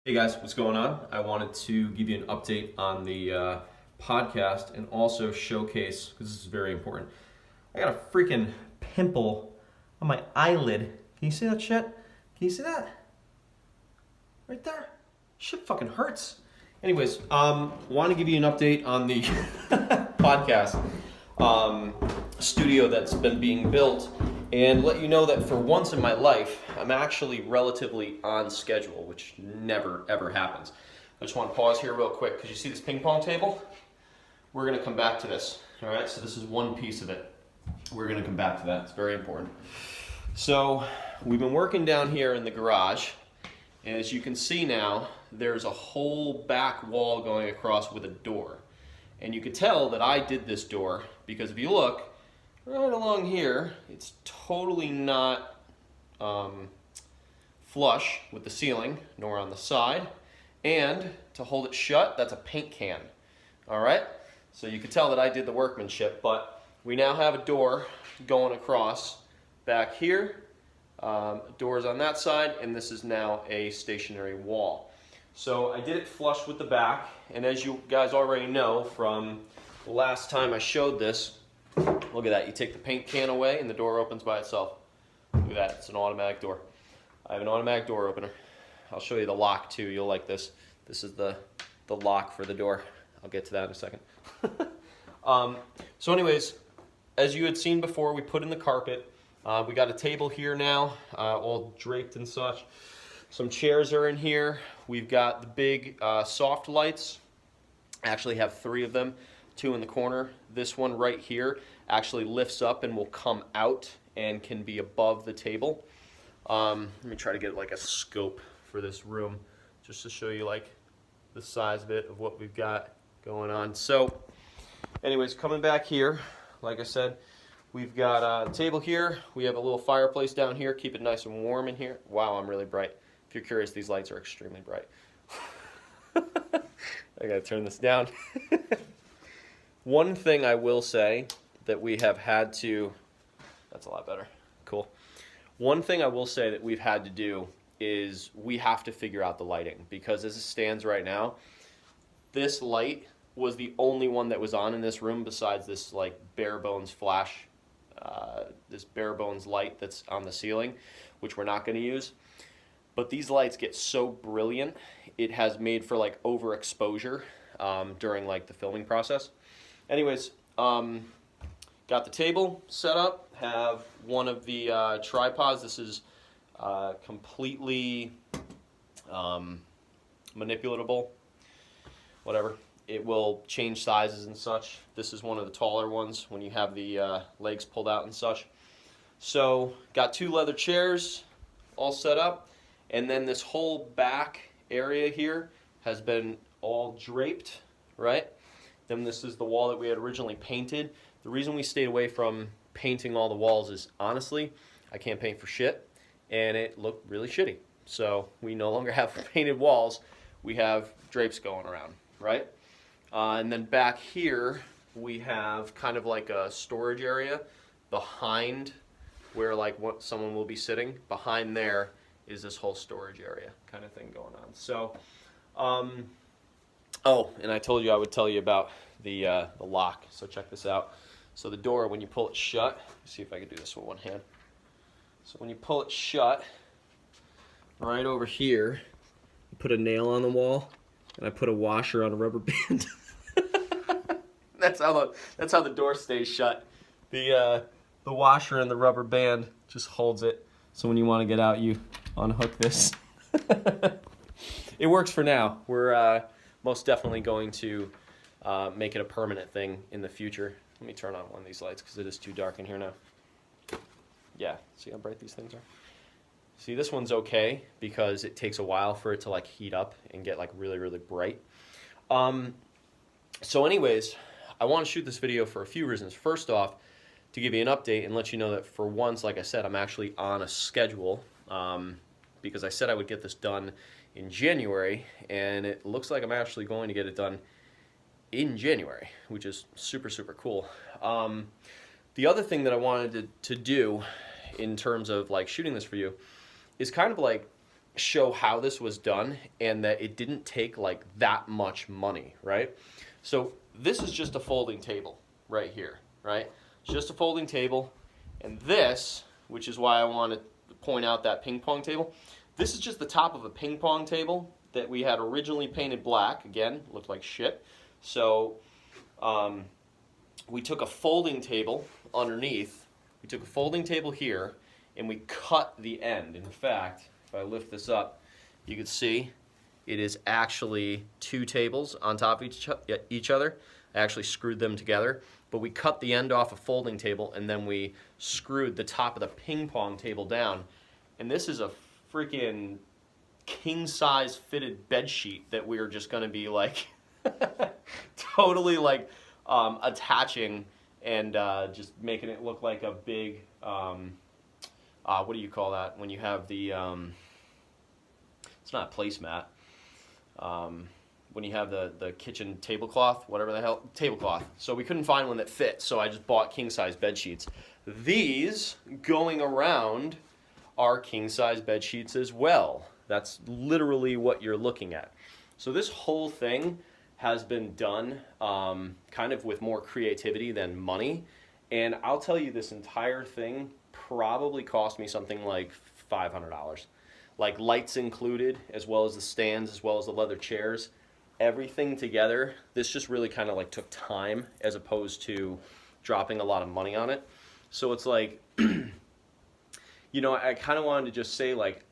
Hey guys, what's going on? I wanted to give you an update on the podcast and also showcase, because this is very important. I got a freaking pimple on my eyelid. Can you see that shit? Can you see that? Right there? Shit fucking hurts. Anyways, want to give you an update on the podcast studio that's been being built and let you know that for once in my life, I'm actually relatively on schedule, which never ever happens. I just want to pause here real quick because you see this ping pong table? We're going to come back to this. All right, so this is one piece of it. We're going to come back to that. It's very important. So we've been working down here in the garage. And as you can see now, there's a whole back wall going across with a door. And you can tell that I did this door because if you look right along here, it's totally not flush with the ceiling, nor on the side. And to hold it shut, that's a paint can. All right? So you can tell that I did the workmanship, but we now have a door going across back here. Doors on that side, and this is now a stationary wall. So I did it flush with the back, and as you guys already know from the last time I showed this, look at that, you take the paint can away and the door opens by itself. Look at that, it's an automatic door. I have an automatic door opener. I'll show you the lock too, you'll like this. This is the lock for the door. I'll get to that in a second. So anyways, as you had seen before, we put in the carpet. We got a table here now, all draped and such. Some chairs are in here. We've got the big soft lights. I actually have 3 of them, 2 in the corner. This one right here actually lifts up and will come out and can be above the table. Let me try to get like a scope for this room just to show you like the size of it, of what we've got going on. So anyways, coming back here, like I said, we've got a table here. We have a little fireplace down here. Keep it nice and warm in here. Wow, I'm really bright. If you're curious, these lights are extremely bright. I gotta turn this down. One thing I will say that we have had to, that's a lot better, cool. One thing I will say that we've had to do is we have to figure out the lighting, because as it stands right now, this light was the only one that was on in this room besides this like bare bones flash, this bare bones light that's on the ceiling, which we're not going to use. But these lights get so brilliant, it has made for like overexposure during like the filming process. Anyways, got the table set up, have one of the tripods. This is completely manipulatable, whatever. It will change sizes and such. This is one of the taller ones when you have the legs pulled out and such. So got 2 leather chairs all set up. And then this whole back area here has been all draped, right? Then this is the wall that we had originally painted. The reason we stayed away from painting all the walls is, honestly, I can't paint for shit, and it looked really shitty. So we no longer have painted walls. We have drapes going around, right? And then back here, we have kind of like a storage area behind where like what someone will be sitting. Behind there is this whole storage area kind of thing going on. So, oh, and I told you I would tell you about the lock. So check this out. So the door, when you pull it shut, see if I can do this with one hand. So when you pull it shut, right over here, you put a nail on the wall, and I put a washer on a rubber band. That's how the door stays shut. The washer and the rubber band just holds it. So when you want to get out, you unhook this. It works for now. We're most definitely going to make it a permanent thing in the future. Let me turn on one of these lights because it is too dark in here now. Yeah, see how bright these things are? See, this one's okay because it takes a while for it to like heat up and get like really, really bright. So anyways, I want to shoot this video for a few reasons. First off, to give you an update and let you know that for once, like I said, I'm actually on a schedule because I said I would get this done in January, and it looks like I'm actually going to get it done in January, which is super, super cool. The other thing that I wanted to do in terms of like shooting this for you is kind of like show how this was done and that it didn't take like that much money, right? So this is just a folding table right here, right? It's just a folding table. And this, which is why I want to point out that ping pong table, this is just the top of a ping pong table that we had originally painted black. Again, looked like shit. So we took a folding table underneath. We took a folding table here, and we cut the end. In fact, if I lift this up, you can see it is actually two tables on top of each other. I actually screwed them together, but we cut the end off a folding table, and then we screwed the top of the ping pong table down. And this is a freaking king-size fitted bed sheet that we are just going to be like totally like attaching and just making it look like a big what do you call that when you have the it's not a placemat, when you have the kitchen tablecloth, whatever the hell, tablecloth. So we couldn't find one that fit, so I just bought king-size bed sheets. These going around are king-size bed sheets as well. That's literally what you're looking at. So this whole thing has been done kind of with more creativity than money. And I'll tell you, this entire thing probably cost me something like $500. Like lights included, as well as the stands, as well as the leather chairs. Everything together, this just really kind of like took time as opposed to dropping a lot of money on it. So it's like, you know, I kind of wanted to just say like,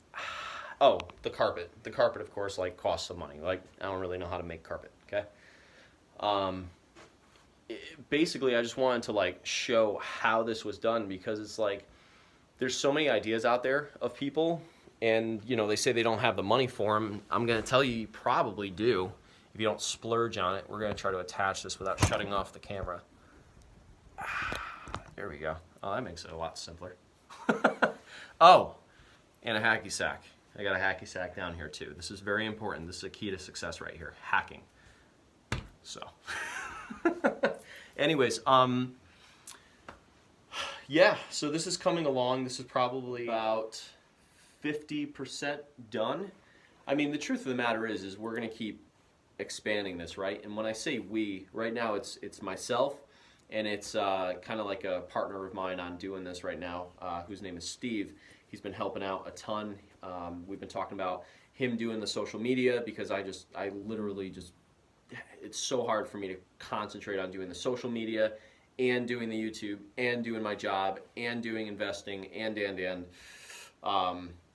oh, the carpet. The carpet, of course, like costs some money. Like, I don't really know how to make carpet, okay? Basically, I just wanted to like show how this was done, because it's like, there's so many ideas out there of people, and you know, they say they don't have the money for them. I'm gonna tell you, you probably do. If you don't splurge on it, we're gonna try to attach this without shutting off the camera. There we go. Oh, that makes it a lot simpler. Oh, and a hacky sack. I got a hacky sack down here too. This is very important. This is a key to success right here. Hacking. So, anyways, yeah, so this is coming along. This is probably about 50% done. I mean, the truth of the matter is we're going to keep expanding this, right? And when I say we, right now it's myself, and it's kind of like a partner of mine on doing this right now, whose name is Steve. He's been helping out a ton. We've been talking about him doing the social media, because I literally just, it's so hard for me to concentrate on doing the social media and doing the YouTube and doing my job and doing investing and.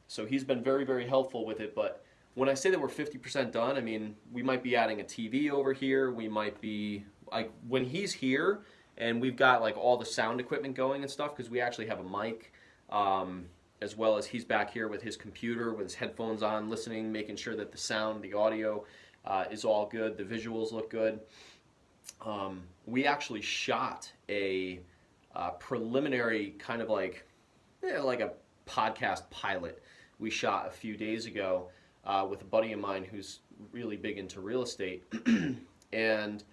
So he's been very, very helpful with it. But when I say that we're 50% done, I mean, we might be adding a TV over here. We might be, like, when he's here and we've got like all the sound equipment going and stuff, because we actually have a mic, as well as he's back here with his computer, with his headphones on, listening, making sure that the sound, the audio is all good, the visuals look good. We actually shot a preliminary kind of like a podcast pilot we shot a few days ago with a buddy of mine who's really big into real estate. And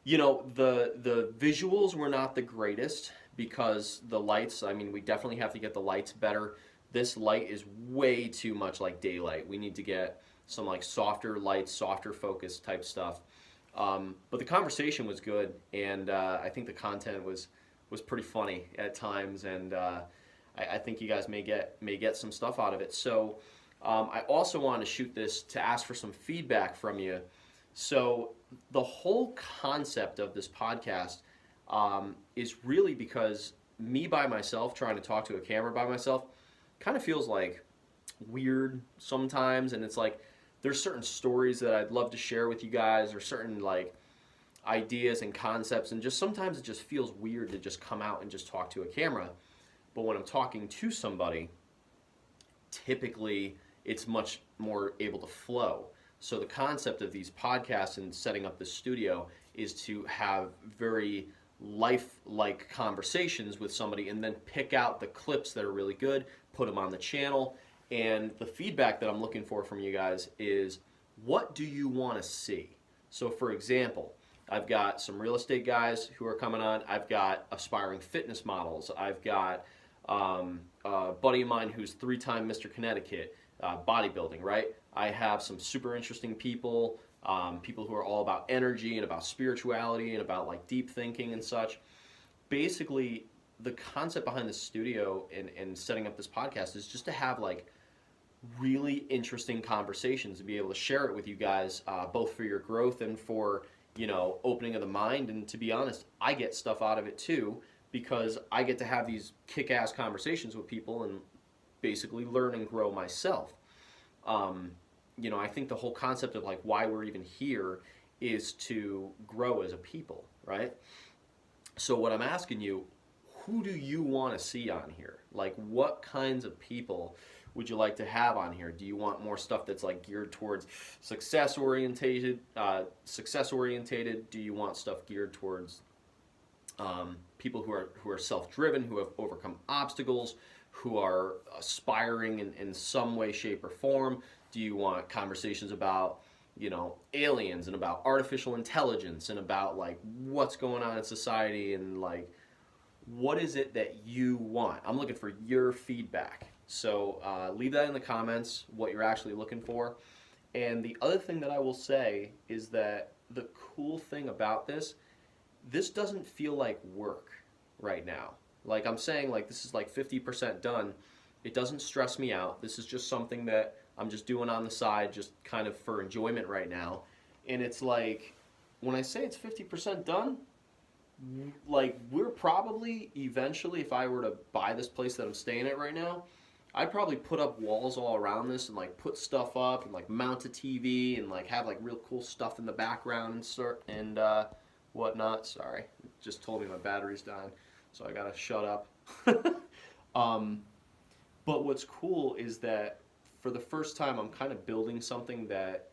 you know, the visuals were not the greatest, because the lights, I mean, we definitely have to get the lights better. This light is way too much like daylight. We need to get some like softer lights, softer focus type stuff. But the conversation was good, and I think the content was pretty funny at times, and I think you guys may get some stuff out of it. So I also wanted to shoot this to ask for some feedback from you. So the whole concept of this podcast is really because me by myself, trying to talk to a camera by myself, kind of feels like weird sometimes, and it's like there's certain stories that I'd love to share with you guys, or certain like ideas and concepts, and just sometimes it just feels weird to just come out and just talk to a camera. But when I'm talking to somebody, typically it's much more able to flow. So the concept of these podcasts and setting up this studio is to have very life-like conversations with somebody, and then pick out the clips that are really good, put them on the channel. And the feedback that I'm looking for from you guys is, what do you want to see? So for example, I've got some real estate guys who are coming on. I've got aspiring fitness models. I've got a buddy of mine who's 3-time Mr. Connecticut. bodybuilding, right? I have some super interesting people, people who are all about energy and about spirituality and about like deep thinking and such. Basically, the concept behind the studio and setting up this podcast is just to have like really interesting conversations to be able to share it with you guys, both for your growth and for, you know, opening of the mind. And to be honest, I get stuff out of it too, because I get to have these kick-ass conversations with people and basically learn and grow myself. You know, I think the whole concept of like why we're even here is to grow as a people, right? So what I'm asking you, who do you want to see on here? Like, what kinds of people would you like to have on here? Do you want more stuff that's like geared towards success orientated? Do you want stuff geared towards people who are self-driven, who have overcome obstacles, who are aspiring in some way, shape, or form? Do you want conversations about, you know, aliens and about artificial intelligence and about like what's going on in society and like what is it that you want? I'm looking for your feedback. So leave that in the comments, what you're actually looking for. And the other thing that I will say is that the cool thing about this doesn't feel like work right now. Like I'm saying, like this is like 50% done. It doesn't stress me out. This is just something that I'm just doing on the side, just kind of for enjoyment right now. And it's like, when I say it's 50% done, like we're probably eventually, if I were to buy this place that I'm staying at right now, I'd probably put up walls all around this and like put stuff up and like mount a TV and like have like real cool stuff in the background and whatnot. Sorry, it just told me my battery's dying, so I gotta shut up. But what's cool is that for the first time I'm kind of building something that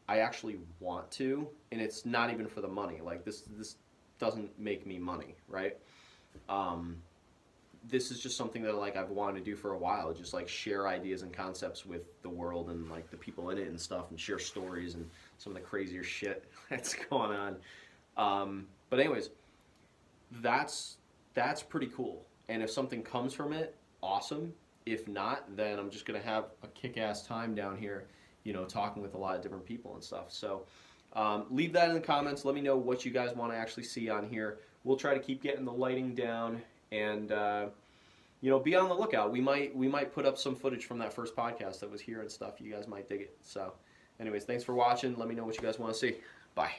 I actually want to, and it's not even for the money. Like this doesn't make me money, right? This is just something that like I've wanted to do for a while, just like share ideas and concepts with the world and like the people in it and stuff, and share stories and some of the crazier shit that's going on. But anyways, that's pretty cool. And if something comes from it, awesome. If not, then I'm just gonna have a kick-ass time down here, you know, talking with a lot of different people and stuff. So leave that in the comments. Let me know what you guys want to actually see on here. We'll try to keep getting the lighting down, and you know, be on the lookout. We might put up some footage from that first podcast that was here and stuff. You guys might dig it. So anyways, thanks for watching. Let me know what you guys want to see. Bye.